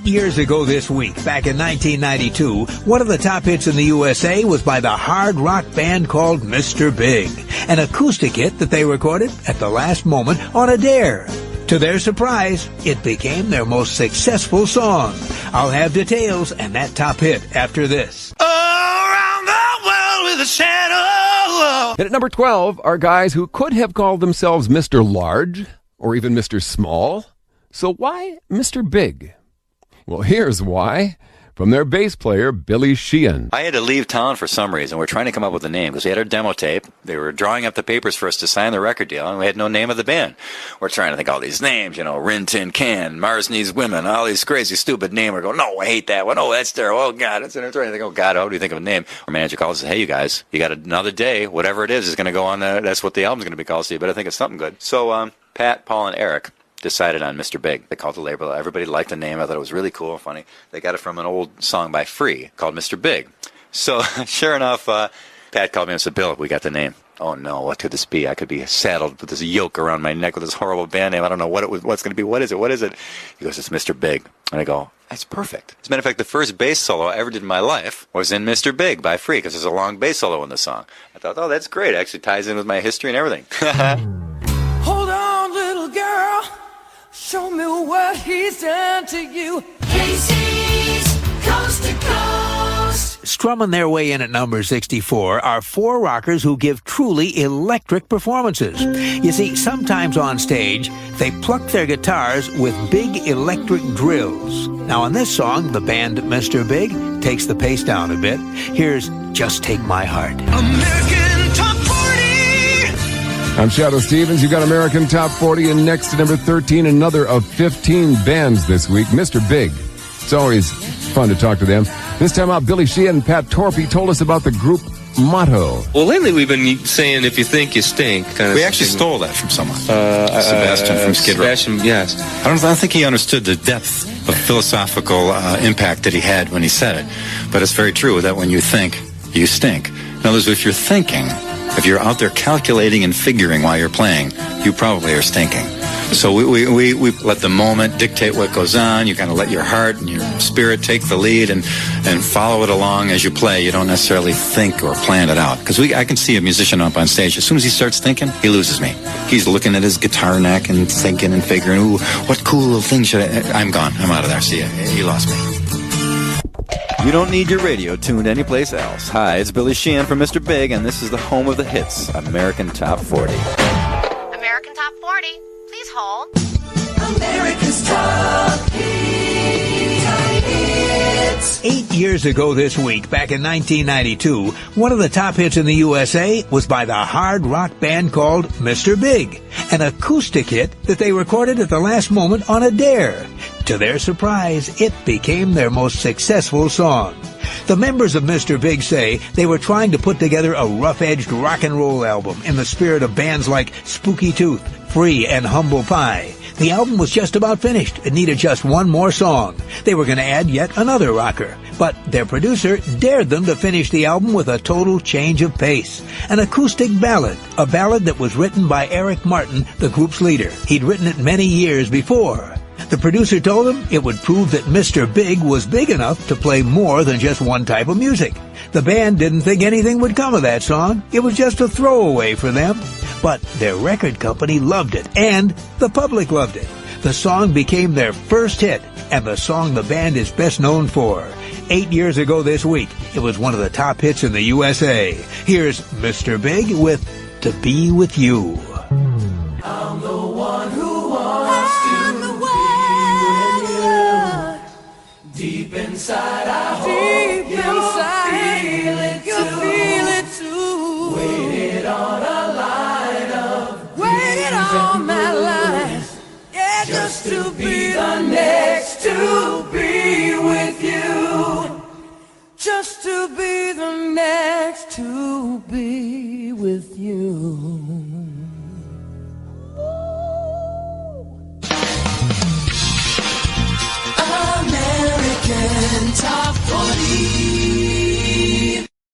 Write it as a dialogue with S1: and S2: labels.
S1: years ago this week, back in 1992, one of the top hits in the USA was by the hard rock band called Mr. Big, an acoustic hit that they recorded at the last moment on a dare. To their surprise, it became their most successful song. I'll have details and that top hit after this.
S2: Around the world with a shadow.
S3: And at number 12 are guys who could have called themselves Mr. Large or even Mr. Small. So why Mr. Big? Well, here's why. From their bass player, Billy Sheehan.
S4: I had to leave town for some reason. We're trying to come up with a name because we had our demo tape. They were drawing up the papers for us to sign the record deal, and we had no name of the band. We're trying to think all these names, Rin Tin Can, Mars Needs Women, all these crazy, stupid names. We're going, no, I hate that one. Oh, that's terrible. Oh, God. It's trying to think, oh, God, how do you think of a name? Our manager calls and says, hey, you guys, you got another day. Whatever it is going to go on. That's what the album's going to be called, so you better think it's something good. So Pat, Paul, and Eric decided on Mr. Big. They called the label. Everybody liked the name. I thought it was really cool and funny. They got it from an old song by Free called Mr. Big. So sure enough, Pat called me and said, Bill, we got the name. Oh, no, what could this be? I could be saddled with this yoke around my neck with this horrible band name. I don't know what what's going to be. What is it? What is it? He goes, it's Mr. Big. And I go, that's perfect. As a matter of fact, the first bass solo I ever did in my life was in Mr. Big by Free because there's a long bass solo in the song. I thought, oh, that's great. It actually ties in with my history and everything.
S2: Hold on, little girl. Show me what he's done to you. Casey's Coast to Coast.
S1: Strumming their way in at number 64 are four rockers who give truly electric performances. You see, sometimes on stage, they pluck their guitars with big electric drills. Now, on this song, the band Mr. Big takes the pace down a bit. Here's Just Take My Heart.
S2: American Top 40.
S3: I'm Shadoe Stevens. You got American Top 40, and next to number 13, another of 15 bands this week, Mr. Big. It's always fun to talk to them. This time out, Billy Sheehan and Pat Torpey told us about the group motto.
S5: Well, lately we've been saying, if you think, you stink.
S6: We actually stole that from someone. Sebastian from Skid Row.
S5: Sebastian, yes.
S6: I don't think he understood the depth of philosophical impact that he had when he said it. But it's very true that when you think, you stink. In other words, if you're thinking, if you're out there calculating and figuring while you're playing, you probably are stinking. So we let the moment dictate what goes on. You kind of let your heart and your spirit take the lead and follow it along as you play. You don't necessarily think or plan it out. Because I can see a musician up on stage. As soon as he starts thinking, he loses me. He's looking at his guitar neck and thinking and figuring, ooh, what cool little thing should I... I'm gone. I'm out of there. See ya. He lost me.
S4: You don't need your radio tuned anyplace else. Hi, it's Billy Sheehan from Mr. Big, and this is the home of the hits, American Top 40.
S7: American Top 40. Please hold.
S2: America's Top Hits.
S1: 8 years ago this week, back in 1992, one of the top hits in the USA was by the hard rock band called Mr. Big, an acoustic hit that they recorded at the last moment on a dare. To their surprise, it became their most successful song. The members of Mr. Big say they were trying to put together a rough-edged rock and roll album in the spirit of bands like Spooky Tooth, Free, and Humble Pie. The album was just about finished. It needed just one more song. They were going to add yet another rocker. But their producer dared them to finish the album with a total change of pace. An acoustic ballad. A ballad that was written by Eric Martin, the group's leader. He'd written it many years before. The producer told him it would prove that Mr. Big was big enough to play more than just one type of music. The band didn't think anything would come of that song. It was just a throwaway for them. But their record company loved it, and the public loved it. The song became their first hit, and the song the band is best known for. 8 years ago this week, it was one of the top hits in the USA. Here's Mr. Big with To Be With You.
S2: I'm the one who wants to be with you. Deep inside, I hope you'll feel it too. Waited on a line of waited on that line. Yeah, just to be the next to be with you. Just to be the next to be with you.